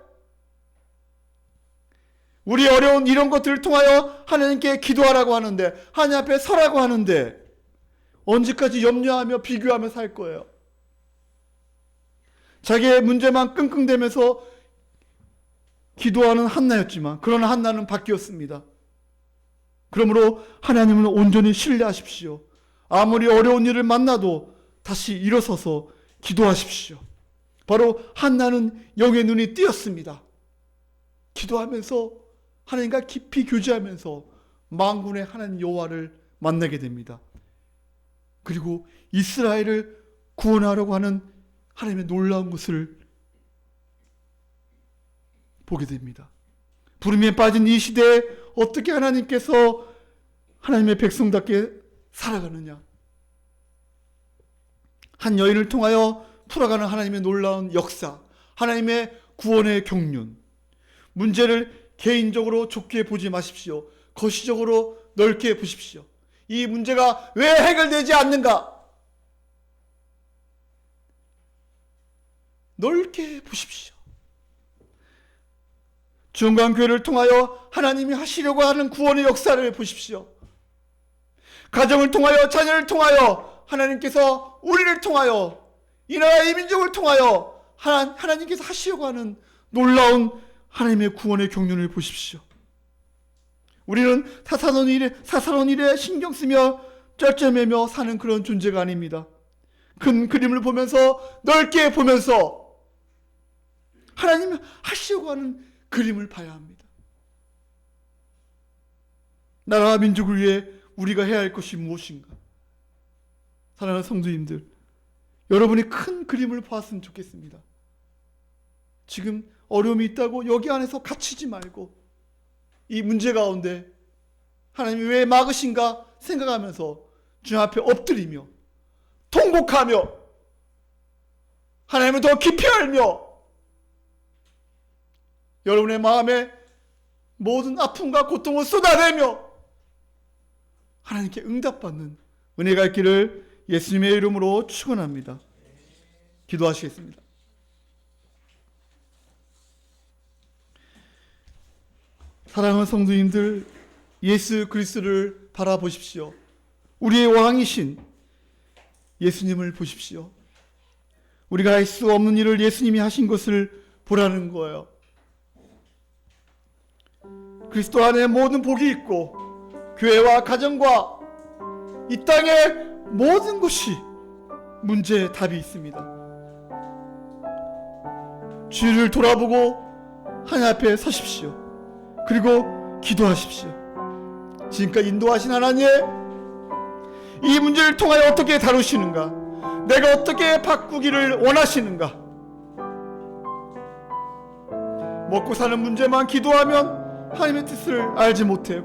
우리 어려운 이런 것들을 통하여 하나님께 기도하라고 하는데, 하나님 앞에 서라고 하는데 언제까지 염려하며 비교하며 살 거예요? 자기의 문제만 끙끙대면서 기도하는 한나였지만, 그러나 한나는 바뀌었습니다. 그러므로 하나님을 온전히 신뢰하십시오. 아무리 어려운 일을 만나도 다시 일어서서 기도하십시오. 바로 한나는 영의 눈이 띄었습니다. 기도하면서 하나님과 깊이 교제하면서 만군의 하나님 여호와를 만나게 됩니다. 그리고 이스라엘을 구원하려고 하는 하나님의 놀라운 것을 보게 됩니다. 부름에 빠진 이 시대에 어떻게 하나님께서 하나님의 백성답게 살아가느냐. 한 여인을 통하여 풀어가는 하나님의 놀라운 역사, 하나님의 구원의 경륜. 문제를 개인적으로 좁게 보지 마십시오. 거시적으로 넓게 보십시오. 이 문제가 왜 해결되지 않는가? 넓게 보십시오. 중간교회를 통하여 하나님이 하시려고 하는 구원의 역사를 보십시오. 가정을 통하여, 자녀를 통하여, 하나님께서 우리를 통하여, 이 나라 이 민족을 통하여 하나님께서 하시려고 하는 놀라운 하나님의 구원의 경륜을 보십시오. 우리는 사사로운 일에 신경 쓰며 쩔쩔매며 사는 그런 존재가 아닙니다. 큰 그림을 보면서, 넓게 보면서 하나님이 하시려고 하는 그림을 봐야 합니다. 나라와 민족을 위해 우리가 해야 할 것이 무엇인가? 사랑하는 성도님들, 여러분이 큰 그림을 보았으면 좋겠습니다. 지금 어려움이 있다고 여기 안에서 갇히지 말고 이 문제 가운데 하나님이 왜 막으신가 생각하면서 주님 앞에 엎드리며 통곡하며 하나님을 더 깊이 알며 여러분의 마음에 모든 아픔과 고통을 쏟아내며 하나님께 응답받는 은혜가 있기를 예수님의 이름으로 축원합니다. 기도하시겠습니다. 사랑하는 성도님들, 예수 그리스도를 바라보십시오. 우리의 왕이신 예수님을 보십시오. 우리가 할 수 없는 일을 예수님이 하신 것을 보라는 거예요. 그리스도 안에 모든 복이 있고 교회와 가정과 이 땅의 모든 것이 문제의 답이 있습니다. 주를 돌아보고 하나님 앞에 서십시오. 그리고 기도하십시오. 지금까지 인도하신 하나님, 이 문제를 통하여 어떻게 다루시는가? 내가 어떻게 바꾸기를 원하시는가? 먹고 사는 문제만 기도하면 하나님의 뜻을 알지 못해요.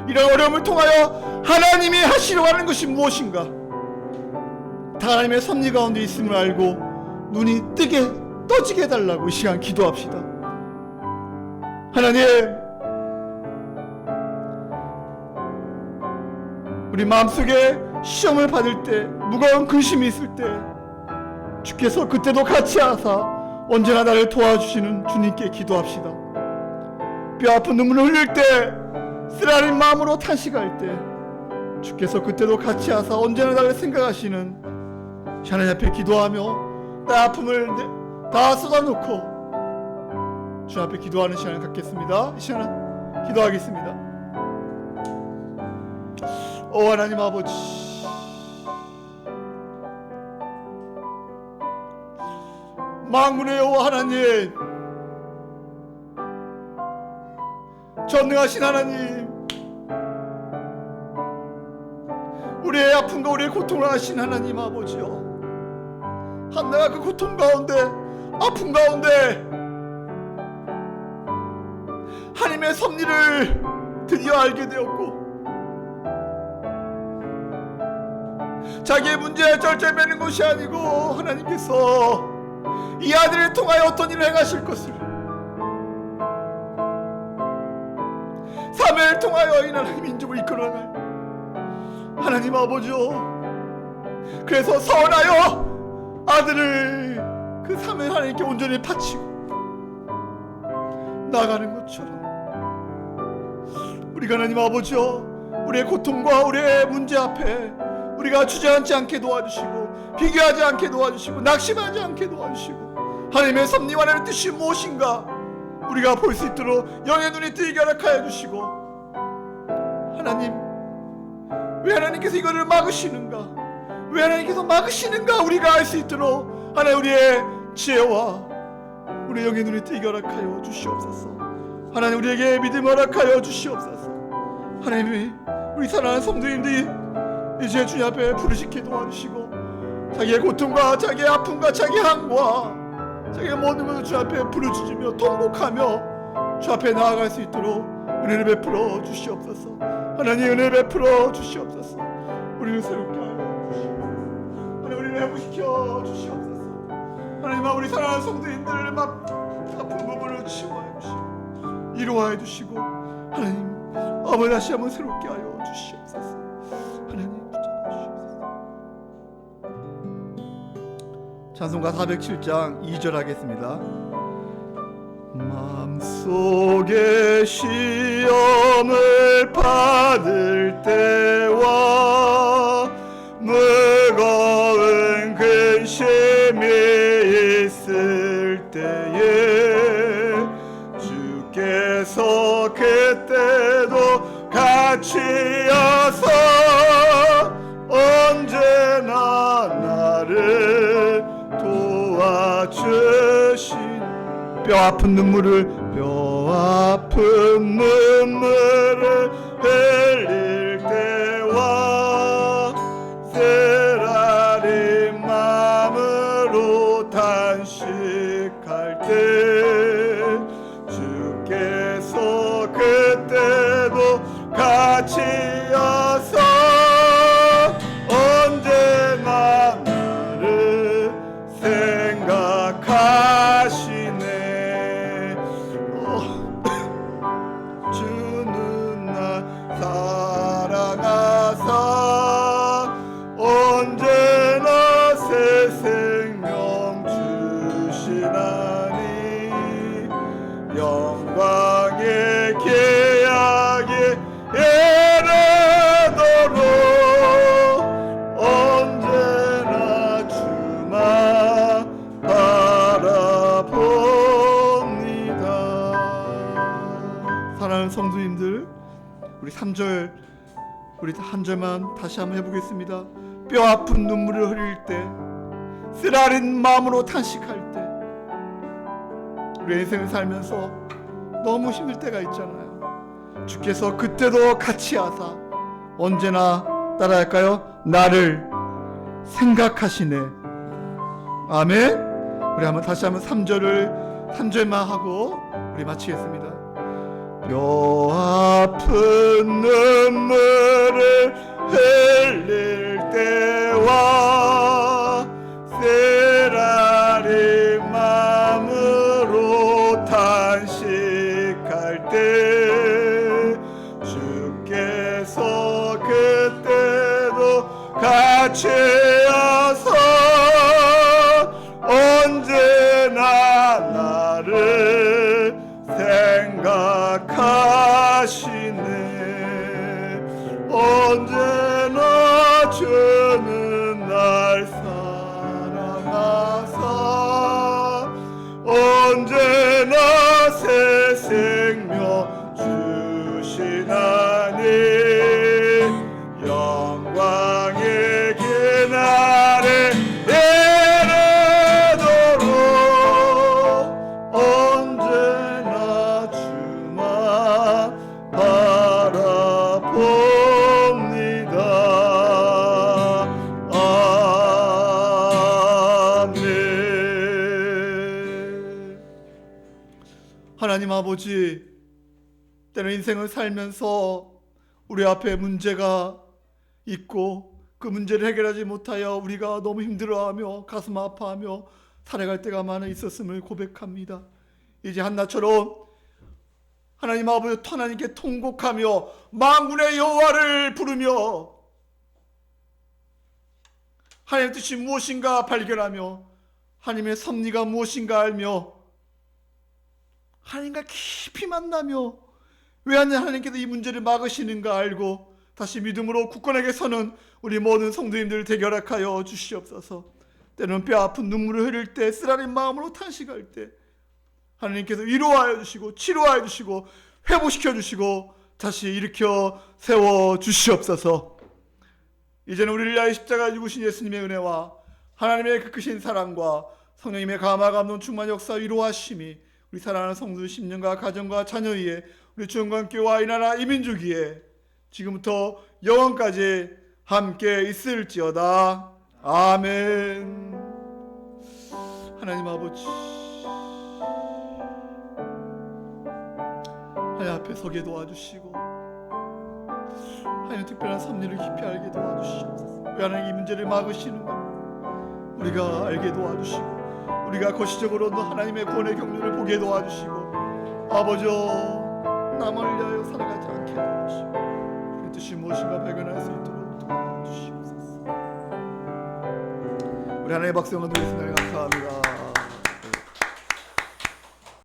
이런 어려움을 통하여 하나님이 하시려고 하는 것이 무엇인가? 다 하나님의 섭리 가운데 있음을 알고 눈이 떠지게 해달라고 이 시간 기도합시다. 하나님, 우리 마음속에 시험을 받을 때, 무거운 근심이 있을 때 주께서 그때도 같이 하사 언제나 나를 도와주시는 주님께 기도합시다. 뼈아픈 눈물을 흘릴 때, 쓰라린 마음으로 탄식할 때 주께서 그때도 같이 하사 언제나 나를 생각하시는 하나님 앞에 기도하며 나 아픔을 다 쏟아놓고 주 앞에 기도하는 시간을 갖겠습니다. 이 시간은 기도하겠습니다. 오 하나님 아버지, 만군의 여호와 하나님, 전능하신 하나님, 우리의 아픔과 우리의 고통을 아신 하나님 아버지요, 한나가 그 고통 가운데, 아픔 가운데 하나님의 섭리를 드디어 알게 되었고, 자기의 문제에 절제 매는 것이 아니고 하나님께서 이 아들을 통하여 어떤 일을 행하실 것을, 사명을 통하여 이 나라의 민족을 이끌어갈 하나님 아버지요, 그래서 서원하여 아들을 그 사명 하나님께 온전히 바치고 나가는 것처럼 우리가 하나님 아버지요, 우리의 고통과 우리의 문제 앞에 우리가 주저앉지 않게 도와주시고, 비교하지 않게 도와주시고, 낙심하지 않게 도와주시고, 하나님의 섭리와 하나님의 뜻이 무엇인가 우리가 볼 수 있도록 영의 눈이 뜨이게 허락하여 주시고, 하나님, 왜 하나님께서 이거를 막으시는가, 왜 하나님께서 막으시는가 우리가 알 수 있도록 하나님 우리의 지혜와 우리 영의 눈이 뜨이게 허락하여 주시옵소서. 하나님 우리에게 믿음 허락하여 주시옵소서. 하나님이 우리 사랑하는 성도님들이 이제 주님 앞에 부르짖게 도와주시고, 자기의 고통과 자기의 아픔과 자기의 한과 자기의 모든 것을 주 앞에 부르짖으며 통곡하며 주 앞에 나아갈 수 있도록 은혜를 베풀어 주시옵소서. 하나님 은혜를 베풀어 주시옵소서. 우리를 새롭게 하여 주시옵소서. 하나님 우리를 회복시켜 주시옵소서. 하나님 우리 사랑하는 성도님들을 막 아픈 부분을 치유하여 주시고 이루하여 주시고, 하나님 아버지 다시 한번 새롭게 하여 주시옵소서. 하나님 찬송가 407장 2절 하겠습니다. 마음속에 시험을 받을 때와 무거운 근심이 있을 때에 주께서 그때도 같이 하사 언제나 나를 도와주신, 뼈아픈 눈물을 흘릴 때와 쓰라린 마음으로 탄식할 때 주께서 그때도 같이 하사 언제나 나를 생각하시네. 주는 날 사랑하사 언제나 새 생명 주시나니, 영광의 계약이 이르도록 언제나 주만 바라봅니다. 사랑하는 성도님들, 우리 3절 우리 한 절만 다시 한번 해보겠습니다. 뼈아픈 눈물을 흘릴 때, 쓰라린 마음으로 탄식할 때, 우리 인생을 살면서 너무 힘들 때가 있잖아요. 주께서 그때도 같이 하사 언제나 따라할까요? 나를 생각하시네. 아멘. 우리 한번 다시 한번 3절만 하고 우리 마치겠습니다. 뼈 아픈 눈물을 흘릴 때와 쓰라린 마음으로 탄식할 때 주께서 그때도 같이 하서 언제나 나를 생각하시네. 언제나 주는 날 사랑하사 언제나 새 생명 주시나니 영광의 그날에 이르도록 언제나 주만 바라봅니다. 아멘. 하나님 아버지, 때로 인생을 살면서 우리 앞에 문제가 있고 그 문제를 해결하지 못하여 우리가 너무 힘들어하며 가슴 아파하며 살아갈 때가 많이 있었음을 고백합니다. 이제 한나처럼 하나님 아버지 하나님께 통곡하며 만군의 여호와를 부르며 하나님의 뜻이 무엇인가 발견하며 하나님의 섭리가 무엇인가 알며 하나님과 깊이 만나며 왜 하나님께서 이 문제를 막으시는가 알고 다시 믿음으로 굳건하게 서는 우리 모든 성도님들 되게 허락하여 주시옵소서. 때로는 뼈 아픈 눈물을 흘릴 때 쓰라린 마음으로 탄식할 때 하나님께서 위로하여 주시고 치료하여 주시고 회복시켜 주시고 다시 일으켜 세워 주시옵소서. 이제는 우리를 위하여 십자가 죽으신 예수님의 은혜와 하나님의 그 크신 사랑과 성령님의 감화 감동 충만 역사 위로하심이 우리 사랑하는 성도 10년과 가정과 자녀 위에 우리 주원관교와 이 나라 이 민족 위에 지금부터 영원까지 함께 있을지어다. 아멘. 하나님 아버지, 하나님 앞에 서게 도와주시고 하나님 특별한 섭리를 깊이 알게 도와주시옵소서. 왜 하나님 이 문제를 막으시는가 우리가 알게 도와주시고 우리가 거시적으로도 하나님의 구원의 경륜을 보게 도와주시고 아버지 남을 위하여 살아가지 않게 도와주시고 그 뜻이 무엇인가 발견할 수 있도록 도와주시옵소서. 우리 하나님의 박수와 감사합니다.